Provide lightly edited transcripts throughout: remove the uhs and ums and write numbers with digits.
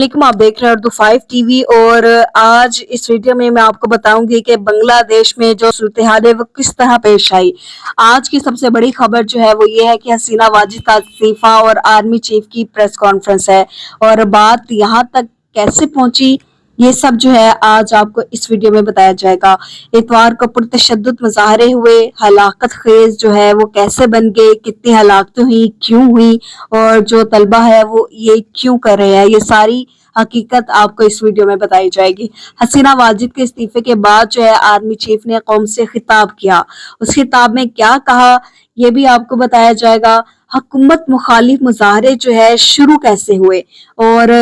वालेकुम, आप देख रहे हैं उर्दू 5 टीवी। और आज इस वीडियो में मैं आपको बताऊंगी कि बांग्लादेश में जो सूरत हाल है वो किस तरह पेश आई। आज की सबसे बड़ी खबर जो है वो ये है कि हसीना वाजिद का इस्तीफा और आर्मी चीफ की प्रेस कॉन्फ्रेंस है। और बात यहाँ तक कैसे पहुंची, ये सब जो है आज आपको इस वीडियो में बताया जाएगा। इतवार को पुरतशद्दुद मुजाहरे हुए, हलाकत खेज जो है वो कैसे बन गए, कितनी हलाकतें हुई, क्यों हुई, और जो तलबा है वो ये क्यों कर रहे हैं, ये सारी हकीकत आपको इस वीडियो में बताई जाएगी। हसीना वाजिद के इस्तीफे के बाद जो है आर्मी चीफ ने कौम से खिताब किया। उस खिताब में क्या कहा ये भी आपको बताया जाएगा। हुकूमत मुखालिफ मुजाहरे जो है शुरू कैसे हुए और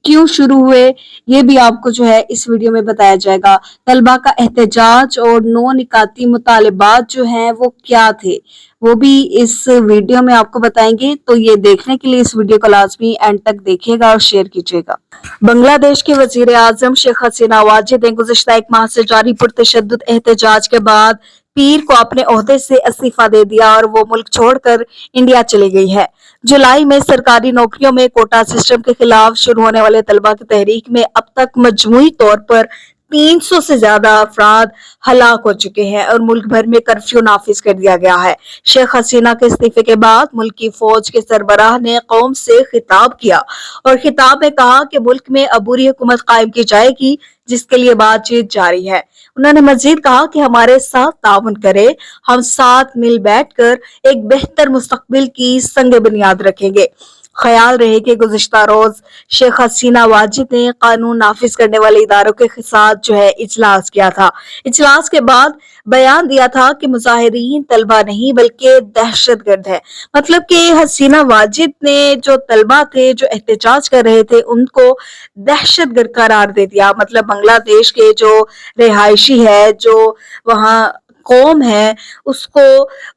क्यों शुरू हुए, ये भी आपको जो है इस वीडियो में बताया जाएगा। तलबा का एहतजाज और 9 निकाती मुतालिबात जो हैं वो क्या थे, वो भी इस वीडियो में आपको बताएंगे। तो ये देखने के लिए इस वीडियो को लाजमी एंड तक देखिएगा और शेयर कीजिएगा। बांग्लादेश के वजीर आजम शेख हसीना वाजिद ने गुज़िश्ता एक माह से जारी पुरतशद्दुद एहतजाज के बाद पीर को अपने ओहदे से इस्तीफा दे दिया और वो मुल्क छोड़कर इंडिया चली गई है। जुलाई में सरकारी नौकरियों में कोटा सिस्टम के खिलाफ शुरू होने वाले तलबा की तहरीक में अब तक मजमूई तौर पर 300 से ज्यादा अफराद हलाक हो चुके हैं और मुल्क भर में कर्फ्यू नाफिज कर दिया गया है। शेख हसीना के इस्तीफे के बाद मुल्क की फौज के सरबराह ने कौम से खिताब किया और खिताब में कहा कि मुल्क में अबूरी हुकूमत कायम की जाएगी, जिसके लिए बातचीत जारी है। उन्होंने मजीद कहा कि हमारे साथ ताउन करे, हम साथ मिल बैठकर एक बेहतर मुस्तकबिल की संग बुनियाद रखेंगे। ख्याल रहे कि गुज़िश्ता रोज शेख हसीना वाजिद ने कानून नाफिज करने वाले इदारों के साथ जो है इजलास किया था। इजलास के बाद बयान दिया था कि मुजाहिरीन तलबा नहीं बल्कि दहशतगर्द है। मतलब कि हसीना वाजिद ने जो तलबा थे जो एहतजाज कर रहे थे उनको दहशतगर्द करार दे दिया। मतलब बांग्लादेश के जो रिहायशी है, जो वहाँ कौम है, उसको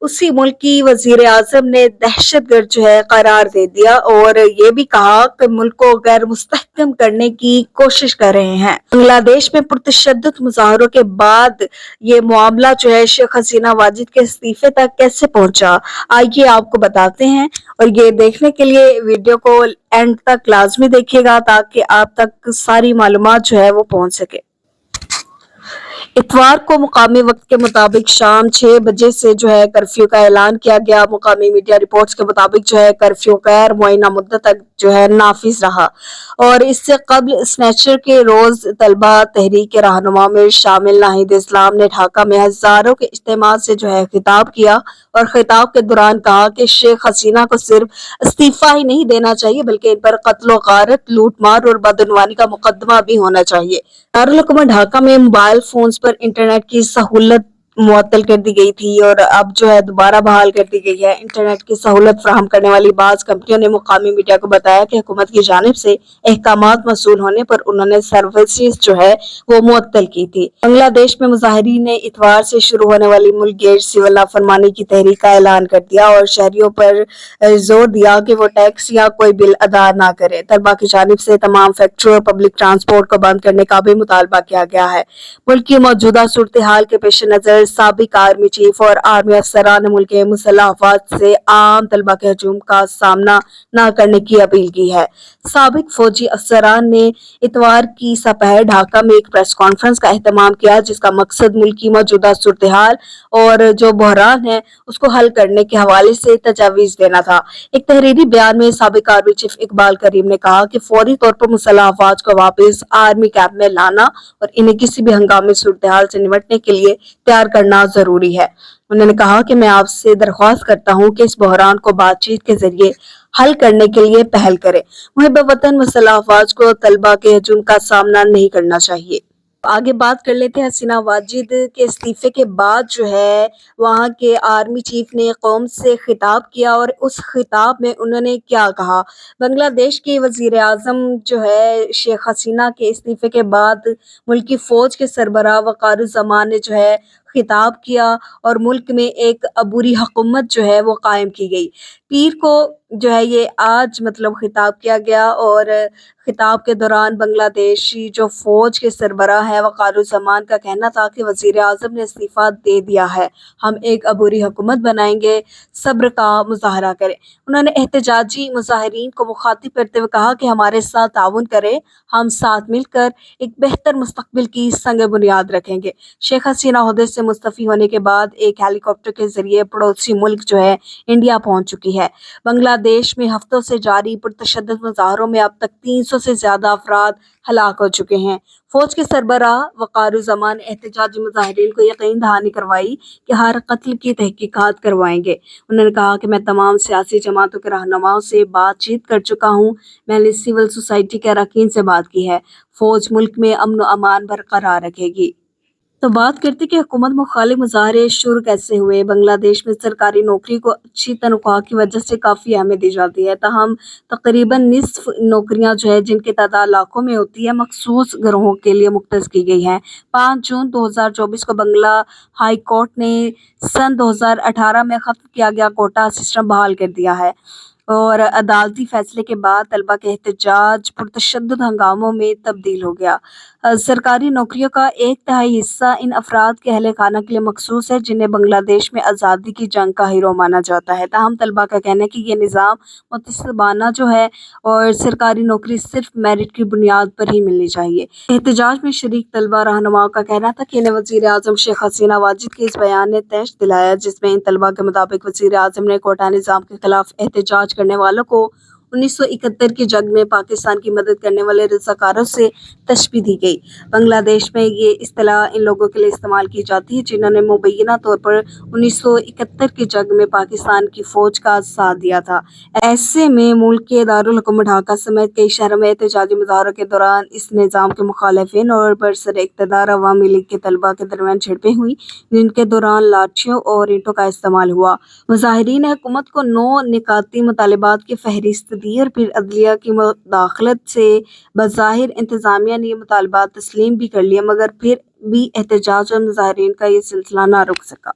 उसी मुल्क की वजीर आजम ने दहशतगर्द जो है करार दे दिया और ये भी कहा कि मुल्क को गैर मुस्तहकम करने की कोशिश कर रहे हैं। बांग्लादेश में पुरतशद्दुद मुजाहरों के बाद ये मामला जो है शेख हसीना वाजिद के इस्तीफे तक कैसे पहुंचा, आइए आपको बताते हैं। और ये देखने के लिए वीडियो को एंड तक लाजमी देखिएगा ताकि आप तक सारी मालूमात जो है वो पहुंच सके। इतवार को मुकामी वक्त के मुताबिक शाम 6 बजे से जो है कर्फ्यू का ऐलान किया गया। मुकामी मीडिया रिपोर्ट्स के मुताबिक जो है कर्फ्यू गैर मुअय्यना मुद्दत तक जो है नाफिज रहा और इससे कबल स्नैचर के रोज तलबा तहरीक रहनुमा में शामिल नाहिद इस्लाम ने ढाका में हजारों के इज्तिमा से जो है खिताब किया और खिताब के दौरान कहा कि शेख हसीना को सिर्फ इस्तीफा ही नहीं देना चाहिए बल्कि इन पर कत्ल गारत, लूट मार और बदनवानी का मुकदमा भी होना चाहिए। दारुल हुकूमत ढाका में मोबाइल फोन्स पर इंटरनेट की सहूलत मुअत्तल कर दी गई थी और अब जो है दोबारा बहाल कर दी गई है। इंटरनेट की सहूलत फराहम करने वाली बाज़ कंपनियों ने मुकामी मीडिया को बताया कि हुकूमत की जानिब से अहकामात मसूल होने पर उन्होंने सर्विसेज जो है वो मुअत्तल की थी। बांग्लादेश में मुजाहिरीन ने इतवार से शुरू होने वाली मुल्क गेट सिविल नाफरमानी की तहरीक का ऐलान कर दिया और शहरियों पर जोर दिया कि वो टैक्स या कोई बिल अदा ना करे। तलबा की जानिब से तमाम फैक्ट्री और पब्लिक ट्रांसपोर्ट को बंद करने का भी मुतालबा किया गया है। मुल्क की मौजूदा सूरत हाल के पेश नजर साबिक आर्मी चीफ और आर्मी अफसरान ने मुल्क के मुसल्लह अफवाज से आम तलबा के हजूम का सामना न करने की अपील की है। साबिक फौजी अफसरान ने इतवार की सपहर ढाका में एक प्रेस कॉन्फ्रेंस का एहतमाम किया जिसका मकसद मुल्क की मौजूदा सूरत हाल और जो बहरान है उसको हल करने के हवाले से तजावीज देना था। एक तहरीरी बयान में साबिक आर्मी चीफ इकबाल करीम ने कहा कि फौरी तौर पर मुसल्लह अफवाज को वापस आर्मी कैंप में लाना और इन्हें किसी भी हंगामी सूरत हाल से निपटने के लिए तैयार करना जरूरी है। उन्होंने कहा कि मैं आपसे दरख्वास्त करता हूं कि इस बहरान को बातचीत के जरिए हल करने के लिए पहल करें। मुहिब वतन मुसल्लह अफवाज को तलबा के हजूम का सामना नहीं करना चाहिए। आगे बात कर लेते हैं। हसीना वाजिद के इस्तीफे के बाद जो है वहाँ के आर्मी चीफ ने कौम से खिताब किया और उस खिताब में उन्होंने क्या कहा। बांग्लादेश के वजीर आजम जो है शेख हसीना के इस्तीफे के बाद मुल्क की फौज के सरबराह वक़ारुज़्ज़मान ने जो है खिताब किया और मुल्क में एक अबूरी हुकूमत जो है वो कायम की गई। پیر کو جو ہے یہ آج مطلب خطاب کیا گیا، اور خطاب کے دوران بنگلہ دیشی جو فوج کے سربراہ ہے وقار الزمان کا کہنا تھا کہ وزیر اعظم نے استعفیٰ دے دیا ہے، ہم ایک عبوری حکومت بنائیں گے، صبر کا مظاہرہ کریں۔ انہوں نے احتجاجی مظاہرین کو مخاطب کرتے ہوئے کہا کہ ہمارے ساتھ تعاون کریں، ہم ساتھ مل کر ایک بہتر مستقبل کی سنگ بنیاد رکھیں گے۔ شیخ حسینہ عہدے سے مستعفی ہونے کے بعد ایک ہیلی کاپٹر کے ذریعے پڑوسی ملک جو ہے انڈیا پہنچ چکی ہے۔ بنگلہ دیش میں ہفتوں سے جاری پرتشدد مظاہروں میں اب تک 300 سے زیادہ افراد ہلاک ہو چکے ہیں۔ فوج کے سربراہ وقار الزمان نے احتجاجی مظاہرین کو یقین دہانی کروائی کہ ہر قتل کی تحقیقات کروائیں گے۔ انہوں نے کہا کہ میں تمام سیاسی جماعتوں کے رہنماؤں سے بات چیت کر چکا ہوں، میں نے سول سوسائٹی کے اراکین سے بات کی ہے، فوج ملک میں امن و امان برقرار رکھے گی۔ تو بات کرتے کہ حکومت مخالف مظاہرے شروع کیسے ہوئے۔ بنگلہ دیش میں سرکاری نوکری کو اچھی تنخواہ کی وجہ سے کافی اہمیت دی جاتی ہے، تاہم تقریباً نصف نوکریاں جو ہے جن کی تعداد لاکھوں میں ہوتی ہے مخصوص گروہوں کے لیے مختص کی گئی ہیں۔ 5 جون 2024 کو بنگلہ ہائی کورٹ نے سن 2018 میں ختم کیا گیا کوٹا سسٹم بحال کر دیا ہے، اور عدالتی فیصلے کے بعد طلبہ کے احتجاج پرتشدد ہنگاموں میں تبدیل ہو گیا۔ سرکاری نوکریوں کا 1/3 حصہ ان افراد کے اہل خانہ کے لیے مخصوص ہے جنہیں بنگلہ دیش میں آزادی کی جنگ کا ہیرو مانا جاتا ہے، تاہم طلبہ کا کہنا ہے کہ یہ نظام متعصبانہ جو ہے، اور سرکاری نوکری صرف میرٹ کی بنیاد پر ہی ملنی چاہیے۔ احتجاج میں شریک طلبہ رہنماؤں کا کہنا تھا کہ انہیں وزیر اعظم شیخ حسینہ واجد کے اس بیان نے طیش دلایا جس میں ان طلبہ کے مطابق وزیر اعظم نے کوٹا نظام کے خلاف احتجاج کرنے والوں کو 1971 کی جنگ میں پاکستان کی مدد کرنے والے رضاکاروں سے تشبیہ دی گئی۔ بنگلہ دیش میں یہ اصطلاح ان لوگوں کے لیے استعمال کی جاتی ہے جنہوں نے مبینہ طور پر 1971 کی جنگ میں پاکستان کی فوج کا ساتھ دیا تھا۔ ایسے میں ملک کے دارالحکومت ڈھاکہ سمیت کئی شہروں میں احتجاجی مظاہروں کے دوران اس نظام کے مخالفین اور برسر اقتدار عوامی لیگ کے طلبہ کے درمیان جھڑپیں ہوئیں، جن کے دوران لاٹھیوں اور اینٹوں کا استعمال ہوا۔ مظاہرین نے حکومت کو 9 نکاتی مطالبات کی فہرست دی، اور پھر عدلیہ کی مداخلت سے بظاہر انتظامیہ نے یہ مطالبات تسلیم بھی کر لیے، مگر پھر بھی احتجاج اور مظاہرین کا یہ سلسلہ نہ رک سکا۔